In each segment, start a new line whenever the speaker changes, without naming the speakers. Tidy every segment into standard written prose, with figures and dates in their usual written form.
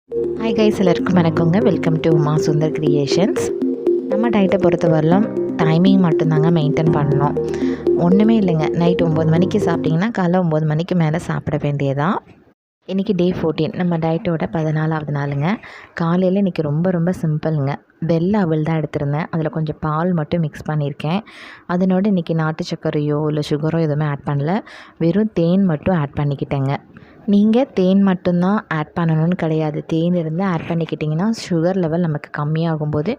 Hi guys, எல்லாருக்கும் வணக்கங்க. Welcome to Uma Sundar creations. நம்ம டயட்டை பொறுத்த வரலாம் டைமிங் மட்டும்தாங்க மெயின்டைன் பண்ணணும். ஒன்றுமே இல்லைங்க. நைட் 9 மணிக்கு சாப்பிட்டிங்கன்னா காலைல 9 மணிக்கு மேலே சாப்பிட வேண்டியதான். இன்றைக்கி டே 14, நம்ம டயட்டோட 14வது நாளுங்க. காலையில் இன்றைக்கி ரொம்ப சிம்பிளுங்க. வெள்ளை அவல் தான் எடுத்திருந்தேன். அதில் கொஞ்சம் பால் மட்டும் மிக்ஸ் பண்ணியிருக்கேன். அதனோட இன்றைக்கி நாட்டு சர்க்கரையோ இல்லை சுகரோ எதுவுமே ஆட் பண்ணல. வெறும் தேன் மட்டும் ஆட் பண்ணிக்கிட்டேங்க. நீங்கள் தேன் மட்டும்தான் ஆட் பண்ணணும்னு கிடையாது. தேன் இருந்து ஆட் பண்ணிக்கிட்டிங்கன்னா சுகர் லெவல் நமக்கு கம்மியாகும்போது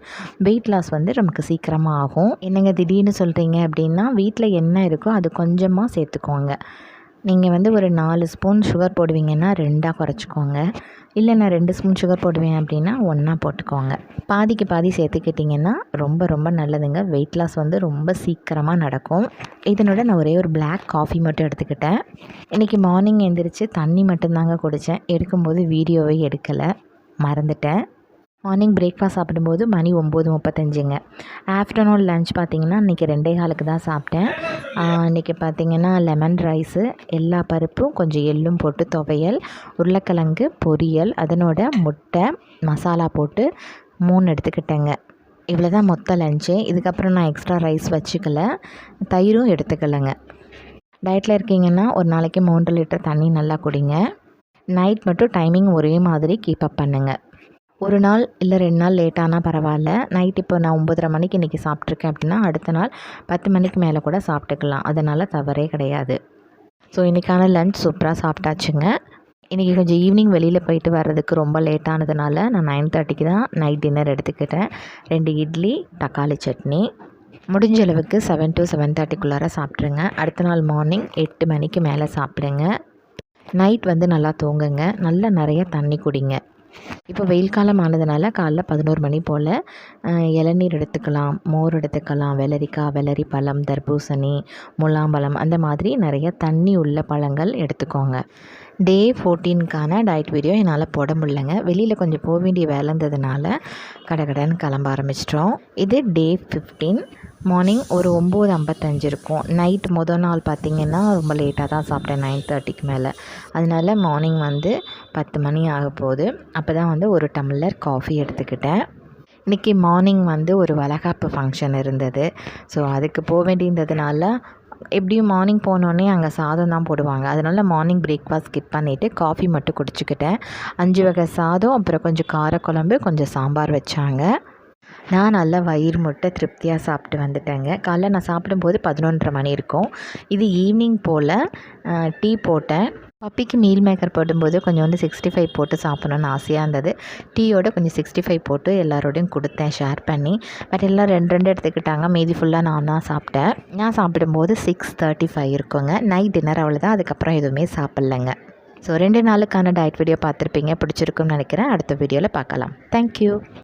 வெயிட் லாஸ் வந்து நமக்கு சீக்கிரமாக ஆகும். என்னங்க திடீர்னு சொல்கிறீங்க அப்படின்னா, வீட்டில் என்ன இருக்கோ அது கொஞ்சமாக சேர்த்துக்கோங்க. நீங்கள் வந்து ஒரு 4 ஸ்பூன் சுகர் போடுவீங்கன்னா 2ஆக குறைச்சிக்கோங்க. இல்லை நான் 2 ஸ்பூன் சுகர் போடுவேன் அப்படின்னா 1ஆ போட்டுக்கோங்க. பாதிக்கு பாதி சேர்த்துக்கிட்டிங்கன்னா ரொம்ப நல்லதுங்க. வெயிட் லாஸ் வந்து ரொம்ப சீக்கிரமாக நடக்கும். இதனோட நான் ஒரே ஒரு பிளாக் காஃபி மட்டும் எடுத்துக்கிட்டேன். இன்றைக்கி மார்னிங் எழுந்திரிச்சு தண்ணி மட்டும்தாங்க குடித்தேன். எடுக்கும்போது வீடியோவே எடுக்கலை, மறந்துட்டேன். மார்னிங் பிரேக்ஃபாஸ்ட் சாப்பிடும்போது மணி 9:35ங்க. ஆஃப்டர்நூன் லன்ச் பார்த்திங்கன்னா இன்றைக்கி 2:15க்கு தான் சாப்பிட்டேன். இன்றைக்கி பார்த்திங்கன்னா லெமன் ரைஸு, எல்லா பருப்பும் கொஞ்சம் எள்ளும் போட்டு துவையல், உருளைக்கிழங்கு பொரியல், அதனோட முட்டை மசாலா போட்டு 3 எடுத்துக்கிட்டேங்க. இவ்வளோ தான் மொத்த லஞ்சு. இதுக்கப்புறம் நான் எக்ஸ்ட்ரா ரைஸ் வச்சுக்கல, தயிரும் எடுத்துக்கலைங்க. டயட்டில் இருக்கீங்கன்னா ஒரு நாளைக்கு 3 லிட்டர் தண்ணி நல்லா குடிங்க. நைட் மட்டும் டைமிங் ஒரே மாதிரி கீப் அப் பண்ணுங்கள். ஒரு நாள் இல்லை 2 நாள் லேட்டானால் பரவாயில்ல. நைட் இப்போ நான் 9:30 மணிக்கு இன்றைக்கி சாப்பிட்ருக்கேன் அப்படின்னா அடுத்த நாள் 10 மணிக்கு மேலே கூட சாப்பிட்டுக்கலாம். அதனால் தவறே கிடையாது. ஸோ இன்றைக்கான லன்ச் சூப்பராக சாப்பிட்டாச்சுங்க. இன்றைக்கி கொஞ்சம் ஈவினிங் வெளியில் போயிட்டு வர்றதுக்கு ரொம்ப லேட்டானதுனால நான் 9:30க்கு தான் நைட் டின்னர் எடுத்துக்கிட்டேன். 2 இட்லி, தக்காளி சட்னி. முடிஞ்ச அளவுக்கு 7 to 7:30க்குள்ளார சாப்பிட்ருங்க. அடுத்த நாள் மார்னிங் 8 மணிக்கு மேலே சாப்பிடுங்க. நைட் வந்து நல்லா தூங்குங்க. நல்லா நிறைய தண்ணி குடிங்க. இப்போ வெயில் காலம் ஆனதுனால காலைல 11 மணி போல் இளநீர் எடுத்துக்கலாம், மோர் எடுத்துக்கலாம், வெள்ளரிக்காய், வெள்ளரி பழம், தர்பூசணி, முலாம்பழம், அந்த மாதிரி நிறைய தண்ணி உள்ள பழங்கள் எடுத்துக்கோங்க. டே 14க்கான டயட் வீடியோ என்னால் போட முடியலங்க. வெளியில் கொஞ்சம் போக வேண்டிய வேலை இருந்ததுனால கடகடன்னு கிளம்ப ஆரம்பிச்சிட்டோம். இது டே 15. மார்னிங் ஒரு 9:55 இருக்கும். நைட் மொதல் நாள் பார்த்திங்கன்னா ரொம்ப லேட்டாக தான் சாப்பிட்டேன், 9:30க்கு மேலே. அதனால மார்னிங் வந்து 10 மணி ஆக போகுது. அப்போ தான் வந்து ஒரு டம்ளர் காஃபி எடுத்துக்கிட்டேன். இன்றைக்கி மார்னிங் வந்து ஒரு வளைகாப்பு ஃபங்க்ஷன் இருந்தது. ஸோ அதுக்கு போக வேண்டியிருந்ததுனால எப்படியும் மார்னிங் போனோடனே அங்கே சாதம் தான் போடுவாங்க. அதனால் மார்னிங் பிரேக்ஃபாஸ்ட் ஸ்கிப் பண்ணிவிட்டு காஃபி மட்டும் குடிச்சிக்கிட்டேன். 5 வகை சாதம், அப்புறம் கொஞ்சம் காரக்குழம்பு, கொஞ்சம் சாம்பார் வச்சாங்க. நான் நல்லா வயிறு முட்டை திருப்தியாக சாப்பிட்டு வந்துட்டேங்க. காலைல நான் சாப்பிடும்போது 11:30 மணி இருக்கும். இது ஈவினிங் போல் டீ போட்டேன். பப்பிக்கு மீல் மேக்கர் போடும்போது கொஞ்சம் வந்து 65 போட்டு சாப்பிட்ணுன்னு ஆசையாக இருந்தது. டீயோட கொஞ்சம் 65 போட்டு எல்லாரோடையும் கொடுத்தேன் ஷேர் பண்ணி. பட் எல்லாம் 2 எடுத்துக்கிட்டாங்க. மீதி ஃபுல்லாக நான் தான் சாப்பிட்டேன். நான் சாப்பிடும்போது 6:35 இருக்குங்க. நைட் டின்னர் அவ்வளோதான். அதுக்கப்புறம் எதுவுமே சாப்பிட்லைங்க. ஸோ 2 நாளுக்கான டயட் வீடியோ பார்த்துருப்பீங்க, பிடிச்சிருக்குன்னு நினைக்கிறேன். அடுத்த வீடியோவில் பார்க்கலாம். தேங்க்யூ.